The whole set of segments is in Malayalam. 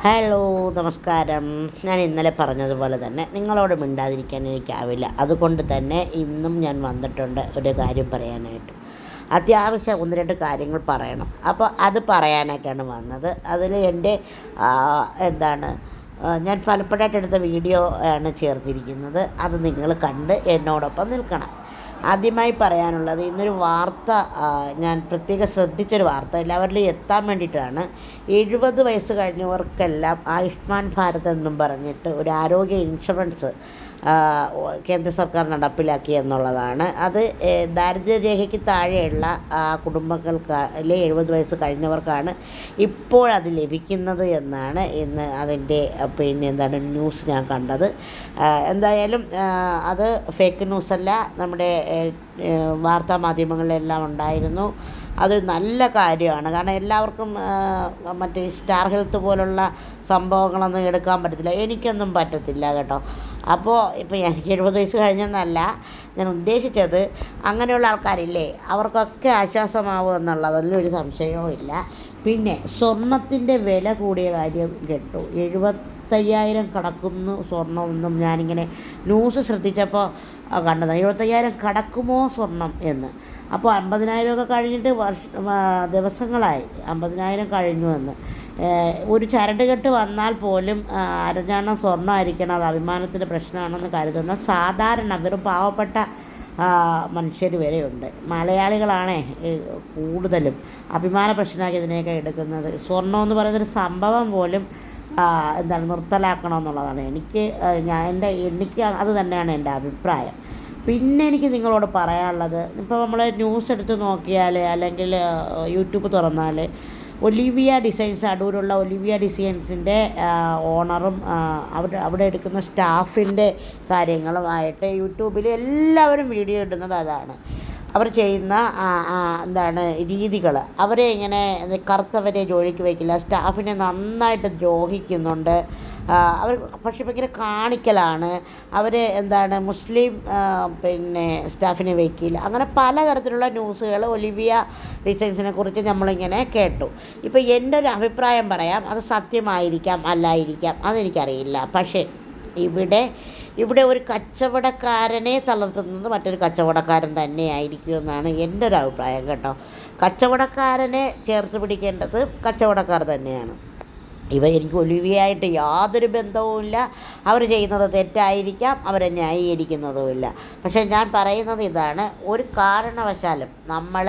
ഹലോ, നമസ്കാരം. ഞാൻ ഇന്നലെ പറഞ്ഞതുപോലെ തന്നെ നിങ്ങളോട് മിണ്ടാതിരിക്കാൻ എനിക്കാവില്ല. അതുകൊണ്ട് തന്നെ ഇന്നും ഞാൻ വന്നിട്ടുണ്ട് ഒരു കാര്യം പറയാനായിട്ട്. അത്യാവശ്യം ഒന്ന് രണ്ട് കാര്യങ്ങൾ പറയണം. അപ്പോൾ അത് പറയാനായിട്ടാണ് വന്നത്. അതിൽ എൻ്റെ എന്താണ് ഞാൻ പലപ്പോഴായിട്ട് എടുത്ത വീഡിയോ ആണ് ചേർത്തിരിക്കുന്നത്. അത് നിങ്ങൾ കണ്ട് എന്നോടൊപ്പം നിൽക്കണം. ആദ്യമായി പറയാനുള്ളത്, ഇന്നൊരു വാർത്ത ഞാൻ പ്രത്യേകം ശ്രദ്ധിച്ചൊരു വാർത്ത എല്ലാവരിലും എത്താൻ വേണ്ടിയിട്ടാണ്. 70 വയസ്സ് കഴിഞ്ഞവർക്കെല്ലാം ആയുഷ്മാൻ ഭാരത് എന്നും പറഞ്ഞിട്ട് ഒരു ആരോഗ്യ ഇൻഷുറൻസ് കേന്ദ്ര സർക്കാർ നടപ്പിലാക്കി എന്നുള്ളതാണ്. അത് ദാരിദ്ര്യരേഖയ്ക്ക് താഴെയുള്ള കുടുംബങ്ങൾക്ക് 70 വയസ്സ് കഴിഞ്ഞവർക്കാണ് ഇപ്പോഴത് ലഭിക്കുന്നത് എന്നാണ് ഇന്ന് അതിൻ്റെ ന്യൂസ് ഞാൻ കണ്ടത്. എന്തായാലും അത് ഫേക്ക് ന്യൂസല്ല, നമ്മുടെ വാർത്താ മാധ്യമങ്ങളിലെല്ലാം ഉണ്ടായിരുന്നു. അത് നല്ല കാര്യമാണ്. കാരണം എല്ലാവർക്കും മറ്റേ സ്റ്റാർ ഹെൽത്ത് പോലുള്ള സംഭവങ്ങളൊന്നും എടുക്കാൻ പറ്റത്തില്ല. എനിക്കൊന്നും പറ്റത്തില്ല കേട്ടോ. അപ്പോൾ ഇപ്പോൾ എനിക്ക് 70 വയസ്സ് കഴിഞ്ഞെന്നല്ല ഞാൻ ഉദ്ദേശിച്ചത്. അങ്ങനെയുള്ള ആൾക്കാരില്ലേ, അവർക്കൊക്കെ ആശ്വാസമാവും എന്നുള്ളതിൽ ഒരു സംശയവും ഇല്ല. പിന്നെ സ്വർണത്തിൻ്റെ വില കൂടിയ കാര്യം കേട്ടു. 75,000 കടക്കുന്നു സ്വർണ്ണമെന്നും ഞാനിങ്ങനെ ന്യൂസ് ശ്രദ്ധിച്ചപ്പോൾ കണ്ടതാണ്. 75,000 കടക്കുമോ സ്വർണം എന്ന്. അപ്പോൾ 50,000 കഴിഞ്ഞിട്ട് ദിവസങ്ങളായി 50,000 കഴിഞ്ഞു എന്ന്. ഒരു ചരടുകെട്ട് വന്നാൽ പോലും അരഞ്ഞാണം സ്വർണ്ണമായിരിക്കണം, അത് അഭിമാനത്തിൻ്റെ പ്രശ്നമാണെന്ന് കരുതുന്ന സാധാരണ വെറും പാവപ്പെട്ട മനുഷ്യർ വരെയുണ്ട്. മലയാളികളാണേ കൂടുതലും അഭിമാന പ്രശ്നമാക്കി ഇതിനെയൊക്കെ എടുക്കുന്നത്. സ്വർണ്ണം എന്ന് പറയുന്നൊരു സംഭവം പോലും നിർത്തലാക്കണമെന്നുള്ളതാണ് എനിക്ക് അത് തന്നെയാണ് എൻ്റെ അഭിപ്രായം. പിന്നെ എനിക്ക് നിങ്ങളോട് പറയാനുള്ളത്, ഇപ്പോൾ നമ്മൾ ന്യൂസ് എടുത്ത് നോക്കിയാൽ അല്ലെങ്കിൽ യൂട്യൂബ് തുറന്നാൽ ഒലിവിയ ഡിസൈൻസ്, അടൂരുള്ള ഒലിവിയ ഡിസൈൻസിൻ്റെ ഓണറും അവിടെ എടുക്കുന്ന സ്റ്റാഫിൻ്റെ കാര്യങ്ങളുമായിട്ട് യൂട്യൂബിൽ എല്ലാവരും വീഡിയോ ഇടുന്നത് അതാണ്. അവർ ചെയ്യുന്ന രീതികൾ, അവരെ ഇങ്ങനെ കറുത്തവരെ ജോലിക്ക് വയ്ക്കില്ല, സ്റ്റാഫിനെ നന്നായിട്ട് ദ്രോഹിക്കുന്നുണ്ട്. അവർ പക്ഷേ ഭയങ്കര കാണിക്കലാണ്. അവർ മുസ്ലിം സ്റ്റാഫിനെ വയ്ക്കില്ല. അങ്ങനെ പലതരത്തിലുള്ള ന്യൂസുകൾ ഒലിവിയ ഡിസൈൻസിനെ കുറിച്ച് നമ്മളിങ്ങനെ കേട്ടു. ഇപ്പോൾ എൻ്റെ ഒരു അഭിപ്രായം പറയാം. അത് സത്യമായിരിക്കാം, അല്ലായിരിക്കാം, അതെനിക്കറിയില്ല. പക്ഷേ ഇവിടെ ഒരു കച്ചവടക്കാരനെ തളർത്തുന്നത് മറ്റൊരു കച്ചവടക്കാരൻ തന്നെയായിരിക്കും എന്നാണ് എൻ്റെ ഒരു അഭിപ്രായം കേട്ടോ. കച്ചവടക്കാരനെ ചേർത്ത് പിടിക്കേണ്ടത് കച്ചവടക്കാർ തന്നെയാണ്. എനിക്ക് ഒലിവിയായിട്ട് യാതൊരു ബന്ധവുമില്ല. അവർ ചെയ്യുന്നത് തെറ്റായിരിക്കാം, അവരെ ന്യായീകരിക്കുന്നതുമില്ല. പക്ഷേ ഞാൻ പറയുന്നത് ഇതാണ്, ഒരു കാരണവശാലും നമ്മൾ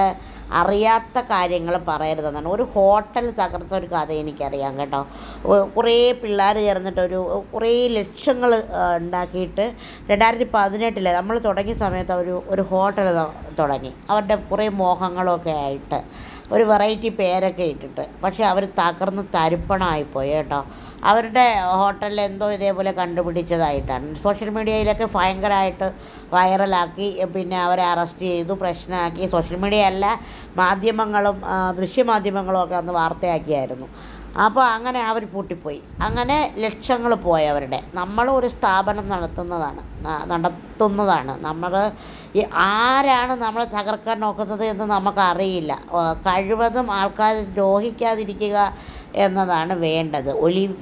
അറിയാത്ത കാര്യങ്ങൾ പറയരുതെന്നാണ്. ഒരു ഹോട്ടൽ തകർത്ത ഒരു കഥ എനിക്കറിയാം കേട്ടോ. കുറേ പിള്ളേർ ചേർന്നിട്ട് കുറേ ലക്ഷങ്ങൾ ഉണ്ടാക്കിയിട്ട് 2018 നമ്മൾ തുടങ്ങിയ സമയത്ത് ഒരു ഹോട്ടൽ തുടങ്ങി. അവരുടെ കുറേ മോഹങ്ങളൊക്കെ ആയിട്ട് ഒരു വെറൈറ്റി പേരൊക്കെ ഇട്ടിട്ട്. പക്ഷേ അവർ തകർന്ന് തരിപ്പണമായിപ്പോയി കേട്ടോ. അവരുടെ ഹോട്ടലിൽ എന്തോ ഇതേപോലെ കണ്ടുപിടിച്ചതായിട്ടാണ് സോഷ്യൽ മീഡിയയിലൊക്കെ ഭയങ്കരമായിട്ട് വൈറലാക്കി. പിന്നെ അവരെ അറസ്റ്റ് ചെയ്തു, പ്രശ്നമാക്കി. സോഷ്യൽ മീഡിയ അല്ല, മാധ്യമങ്ങളും ദൃശ്യമാധ്യമങ്ങളും ഒക്കെ അന്ന് വാർത്തയാക്കിയായിരുന്നു. അപ്പോൾ അങ്ങനെ അവർ പൂട്ടിപ്പോയി. അങ്ങനെ ലക്ഷങ്ങൾ പോയി അവരുടെ. നമ്മളൊരു സ്ഥാപനം നടത്തുന്നതാണ് നമ്മൾ. ആരാണ് നമ്മളെ തകർക്കാൻ നോക്കുന്നത് എന്ന് നമുക്കറിയില്ല. കഴിവതും ആൾക്കാർ ദ്രോഹിക്കാതിരിക്കുക എന്നതാണ് വേണ്ടത്.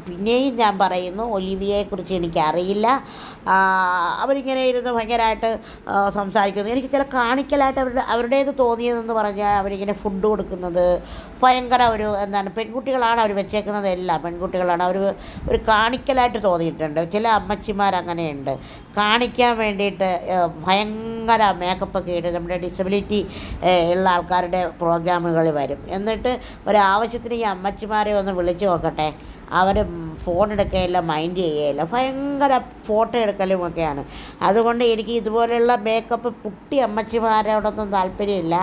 പിന്നെയും ഞാൻ പറയുന്നു, ഒലിവിയയെക്കുറിച്ച് എനിക്കറിയില്ല. അവരിങ്ങനെ ഇരുന്ന് ഭയങ്കരമായിട്ട് സംസാരിക്കുന്നു. എനിക്ക് ചില കാണിക്കലായിട്ട് അവരുടേത് തോന്നിയതെന്ന് പറഞ്ഞാൽ അവരിങ്ങനെ ഫുഡ് കൊടുക്കുന്നത് ഭയങ്കര പെൺകുട്ടികളാണ് അവർ വെച്ചേക്കുന്നത്. എല്ലാം പെൺകുട്ടികളാണ്. ഒരു കാണിക്കലായിട്ട് തോന്നിയിട്ടുണ്ട്. ചില അമ്മച്ചിമാരങ്ങനെയുണ്ട്, കാണിക്കാൻ വേണ്ടിയിട്ട് ഭയങ്കര മേക്കപ്പൊക്കെ ഇട്ട് നമ്മുടെ ഡിസബിലിറ്റി ഉള്ള ആൾക്കാരുടെ പ്രോഗ്രാമുകളിൽ വരും. എന്നിട്ട് ഒരാവശ്യത്തിന് ഈ അമ്മച്ചിമാരെ ഒന്ന് വിളിച്ചു നോക്കട്ടെ, അവർ ഫോൺ എടുക്കുകയില്ല, മൈൻഡ് ചെയ്യുകയില്ല, ഭയങ്കര ഫോട്ടോ എടുക്കലുമൊക്കെയാണ്. അതുകൊണ്ട് എനിക്ക് ഇതുപോലെയുള്ള മേക്കപ്പ് പുട്ടി അമ്മച്ചിമാരോടൊന്നും താല്പര്യമില്ല.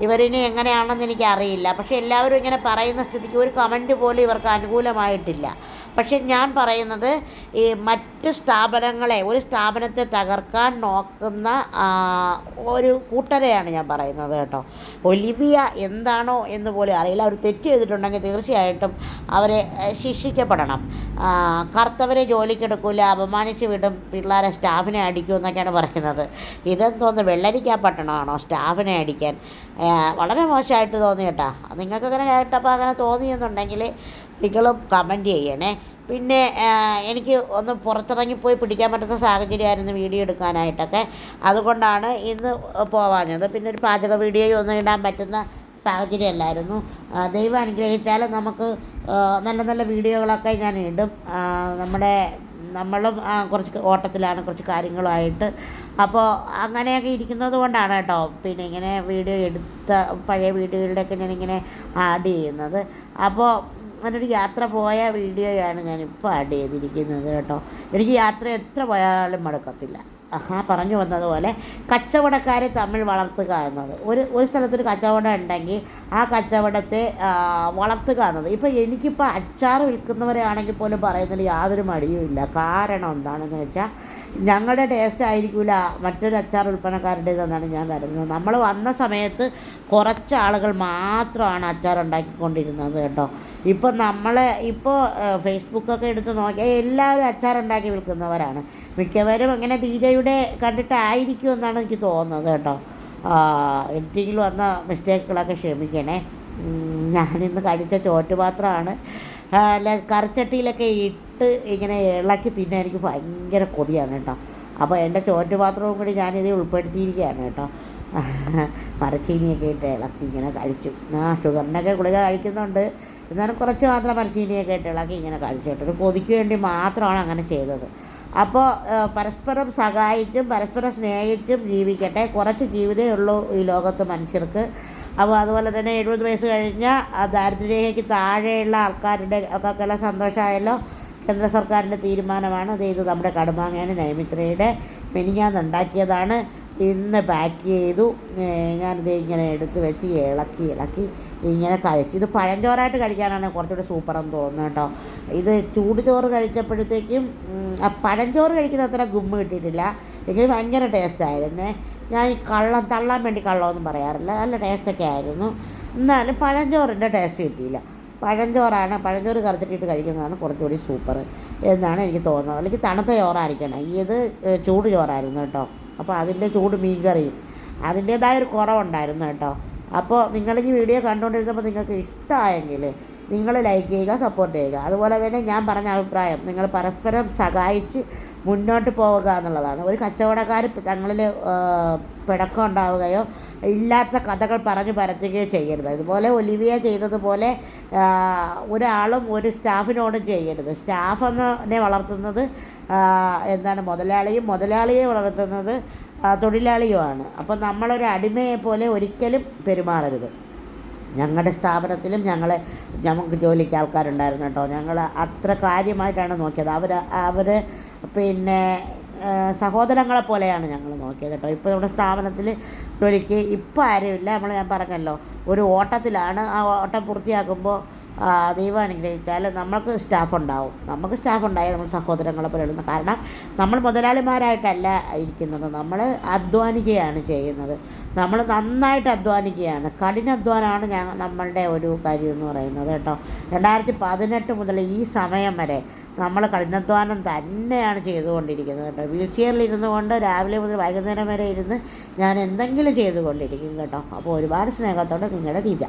ഇവരിനി എങ്ങനെയാണെന്ന് എനിക്കറിയില്ല. പക്ഷേ എല്ലാവരും ഇങ്ങനെ പറയുന്ന സ്ഥിതിക്ക് ഒരു കമൻറ്റ് പോലും ഇവർക്ക് അനുകൂലമായിട്ടില്ല. പക്ഷേ ഞാൻ പറയുന്നത്, ഈ മറ്റ് ഒരു സ്ഥാപനത്തെ തകർക്കാൻ നോക്കുന്ന ഒരു കൂട്ടരെയാണ് ഞാൻ പറയുന്നത് കേട്ടോ. ഒലിവിയ എന്താണോ എന്ന് പോലും അറിയില്ല. അവർ തെറ്റ് ചെയ്തിട്ടുണ്ടെങ്കിൽ തീർച്ചയായിട്ടും അവരെ ശിക്ഷിക്കപ്പെടണം. കറുത്തവരെ ജോലിക്കെടുക്കില്ല, അപമാനിച്ച് വിടും, പിള്ളേരെ സ്റ്റാഫിനെ അടിക്കും എന്നൊക്കെയാണ് പറയുന്നത്. ഇതെന്തോന്ന് വെള്ളരിക്കാൻ പട്ടണമാണോ സ്റ്റാഫിനെ അടിക്കാൻ? വളരെ മോശമായിട്ട് തോന്നി കേട്ടോ. നിങ്ങൾക്കങ്ങനെ കേട്ടപ്പോൾ അങ്ങനെ തോന്നിയെന്നുണ്ടെങ്കിൽ നിങ്ങളും കമൻറ്റ് ചെയ്യണേ. പിന്നെ എനിക്ക് ഒന്ന് പുറത്തിറങ്ങിപ്പോയി പിടിക്കാൻ പറ്റുന്ന സാഹചര്യമായിരുന്നു വീഡിയോ എടുക്കാനായിട്ടൊക്കെ. അതുകൊണ്ടാണ് ഇന്ന് പോവാഞ്ഞത്. പിന്നെ ഒരു പാചക വീഡിയോയും ഒന്നും ഇടാൻ പറ്റുന്ന സാഹചര്യമല്ലായിരുന്നു. ദൈവം അനുഗ്രഹിച്ചാൽ നമുക്ക് നല്ല നല്ല വീഡിയോകളൊക്കെ ഞാൻ ഇടും. നമ്മളും കുറച്ച് ഓട്ടത്തിലാണ്, കുറച്ച് കാര്യങ്ങളുമായിട്ട്. അപ്പോൾ അങ്ങനെയൊക്കെ ഇരിക്കുന്നത് കൊണ്ടാണ് കേട്ടോ പിന്നെ ഇങ്ങനെ വീഡിയോ എടുത്ത പഴയ വീഡിയോകളിലൊക്കെ ഞാനിങ്ങനെ ആഡ് ചെയ്യുന്നത്. അപ്പോൾ അങ്ങനൊരു യാത്ര പോയ വീഡിയോയാണ് ഞാനിപ്പോൾ ആഡ് ചെയ്തിരിക്കുന്നത് കേട്ടോ. എനിക്ക് യാത്ര എത്ര പോയാലും മടുക്കത്തില്ല. പറഞ്ഞു വന്നതുപോലെ കച്ചവടക്കാരെ തമ്മിൽ വളർത്തുക എന്നത്, ഒരു സ്ഥലത്തൊരു കച്ചവടം ഉണ്ടെങ്കിൽ ആ കച്ചവടത്തെ വളർത്തുക എന്നത്. ഇപ്പോൾ എനിക്കിപ്പോൾ അച്ചാർ വിൽക്കുന്നവരെ ആണെങ്കിൽ പോലും പറയുന്നതിൽ യാതൊരു മടിയുമില്ല. കാരണം എന്താണെന്ന് വെച്ചാൽ ഞങ്ങളുടെ ടേസ്റ്റ് ആയിരിക്കില്ല മറ്റൊരു അച്ചാർ വിൽപ്പനക്കാരുടേതെന്നാണ് ഞാൻ കരുതുന്നത്. നമ്മൾ വന്ന സമയത്ത് കുറച്ച് ആളുകൾ മാത്രമാണ് അച്ചാർ ഉണ്ടാക്കിക്കൊണ്ടിരുന്നത് കേട്ടോ. ഇപ്പോൾ ഫേസ്ബുക്കൊക്കെ എടുത്ത് നോക്കിയാൽ എല്ലാവരും അച്ചാർ ഉണ്ടാക്കി വിൽക്കുന്നവരാണ്. മിക്കവരും അങ്ങനെ ദീജയുടെ കണ്ടിട്ടായിരിക്കും എന്നാണ് എനിക്ക് തോന്നുന്നത് കേട്ടോ. എഡിറ്റിങ്ങിൽ വന്ന മിസ്റ്റേക്കുകളൊക്കെ ക്ഷമിക്കണേ. ഞാനിന്ന് കഴിച്ച ചോറ്റുപാത്രമാണ്. കറിച്ചട്ടിയിലൊക്കെ ഇട്ട് ഇങ്ങനെ ഇളക്കി തിന്നാൻ എനിക്ക് ഭയങ്കര കൊതിയാണ് കേട്ടോ. അപ്പോൾ എൻ്റെ ചോറ്റുപാത്രവും കൂടി ഞാനിത് ഉൾപ്പെടുത്തിയിരിക്കുകയാണ് കേട്ടോ. മരച്ചീനിയൊക്കെ ഇട്ട് ഇളക്കി ഇങ്ങനെ കഴിച്ചു. ഷുഗറിനൊക്കെ ഗുളിക കഴിക്കുന്നുണ്ട്, എന്നാലും കുറച്ച് മാത്രം മരച്ചീനിയൊക്കെ ഇട്ട് ഇളക്കി ഇങ്ങനെ കഴിച്ചു കേട്ടോ. ഒരു കൊതിക്ക് വേണ്ടി മാത്രമാണ് അങ്ങനെ ചെയ്തത്. അപ്പോൾ പരസ്പരം സഹായിച്ചും പരസ്പരം സ്നേഹിച്ചും ജീവിക്കട്ടെ. കുറച്ച് ജീവിതമേ ഉള്ളൂ ഈ ലോകത്ത് മനുഷ്യർക്ക്. അപ്പോൾ അതുപോലെ തന്നെ 70 വയസ്സ് കഴിഞ്ഞ ദാരിദ്ര്യരേഖയ്ക്ക് താഴെയുള്ള ആൾക്കാർക്കെല്ലാം സന്തോഷമായല്ലോ. കേന്ദ്ര സർക്കാരിൻ്റെ തീരുമാനമാണ്. ഇത് നമ്മുടെ കടുമാങ്ങയാണ്, നൈമിത്രയുടെ മെനിഞ്ഞാന്നുണ്ടാക്കിയതാണ്. ഇന്ന് പാക്ക് ചെയ്തു. ഞാനിത് ഇങ്ങനെ എടുത്ത് വെച്ച് ഇളക്കി ഇങ്ങനെ കഴിച്ചു. ഇത് പഴഞ്ചോറായിട്ട് കഴിക്കാനാണ് കുറച്ചുകൂടി സൂപ്പറെന്ന് തോന്നുന്നു കേട്ടോ. ഇത് ചൂട് ചോറ് കഴിച്ചപ്പോഴത്തേക്കും പഴഞ്ചോറ് കഴിക്കുന്ന അത്ര ഗുമ്മ് കിട്ടിയിട്ടില്ല. എങ്കിലും ഭയങ്കര ടേസ്റ്റായിരുന്നേ. ഞാൻ ഈ തള്ളാൻ വേണ്ടി കള്ളമൊന്നും പറയാറില്ല, നല്ല ടേസ്റ്റൊക്കെ ആയിരുന്നു. എന്നാലും പഴഞ്ചോറിൻ്റെ ടേസ്റ്റ് കിട്ടിയില്ല. പഴഞ്ചോറ് കറുത്തിട്ടിട്ട് കഴിക്കുന്നതാണ് കുറച്ചുകൂടി സൂപ്പർ എന്നാണ് എനിക്ക് തോന്നുന്നത്. അല്ലെങ്കിൽ തണുത്ത ചോറായിരിക്കണം. ഇത് ചൂട് ചോറായിരുന്നു കേട്ടോ. അപ്പോൾ അതിൻ്റെ ചൂട് മീൻകറിയും അതിൻ്റേതായൊരു കുറവുണ്ടായിരുന്നു കേട്ടോ. അപ്പോൾ നിങ്ങൾ ഈ വീഡിയോ കണ്ടുകൊണ്ടിരുന്നപ്പോൾ നിങ്ങൾക്ക് ഇഷ്ടമായെങ്കിൽ നിങ്ങൾ ലൈക്ക് ചെയ്യുക, സപ്പോർട്ട് ചെയ്യുക. അതുപോലെ തന്നെ ഞാൻ പറഞ്ഞ അഭിപ്രായം, നിങ്ങൾ പരസ്പരം സഹായിച്ച് മുന്നോട്ട് പോവുക എന്നുള്ളതാണ്. ഒരു കച്ചവടക്കാർ തങ്ങളിൽ പിണക്കം ഉണ്ടാവുകയോ ഇല്ലാത്ത കഥകൾ പറഞ്ഞു പരത്തുകയോ ചെയ്യരുത്. ഇതുപോലെ ഒലിവിയ ചെയ്തതുപോലെ ഒരാളും ഒരു സ്റ്റാഫിനോടും ചെയ്യരുത്. സ്റ്റാഫെന്നെ വളർത്തുന്നത് മുതലാളിയെ വളർത്തുന്നത് തൊഴിലാളിയുമാണ്. അപ്പോൾ നമ്മളൊരു അടിമയെ പോലെ ഒരിക്കലും പെരുമാറരുത്. ഞങ്ങളുടെ സ്ഥാപനത്തിലും നമുക്ക് ജോലിക്ക് ആൾക്കാരുണ്ടായിരുന്നു കേട്ടോ. ഞങ്ങൾ അത്ര കാര്യമായിട്ടാണ് നോക്കിയത്. അവർ പിന്നെ സഹോദരങ്ങളെ പോലെയാണ് ഞങ്ങൾ നോക്കിയത് കേട്ടോ. ഇപ്പോൾ നമ്മുടെ സ്ഥാപനത്തിൽ ജോലിക്ക് ഇപ്പോൾ ആരുമില്ല. ഞാൻ പറഞ്ഞല്ലോ, ഒരു ഓട്ടത്തിലാണ്. ആ ഓട്ടം പൂർത്തിയാക്കുമ്പോൾ ദൈവം അനുഗ്രഹിച്ചാൽ നമുക്ക് സ്റ്റാഫ് ഉണ്ടാവും. നമുക്ക് സ്റ്റാഫ് ഉണ്ടായാൽ നമ്മൾ സഹോദരങ്ങളെ പോലെ എഴുതുന്നത്. കാരണം നമ്മൾ മുതലാളിമാരായിട്ടല്ല ഇരിക്കുന്നത്, നമ്മൾ അധ്വാനിക്കുകയാണ് ചെയ്യുന്നത്. നമ്മൾ നന്നായിട്ട് അധ്വാനിക്കുകയാണ്. കഠിനാധ്വാനമാണ് നമ്മളുടെ ഒരു കാര്യം എന്ന് പറയുന്നത് കേട്ടോ. 2018 മുതൽ ഈ സമയം വരെ നമ്മൾ കഠിനാധ്വാനം തന്നെയാണ് ചെയ്തുകൊണ്ടിരിക്കുന്നത് കേട്ടോ. വീൽ ചെയറിലിരുന്നു കൊണ്ട് രാവിലെ മുതൽ വൈകുന്നേരം വരെ ഇരുന്ന് ഞാൻ എന്തെങ്കിലും ചെയ്തുകൊണ്ടിരിക്കും കേട്ടോ. അപ്പോൾ ഒരുപാട് സ്നേഹത്തോടെ നിങ്ങളുടെ ദീജ.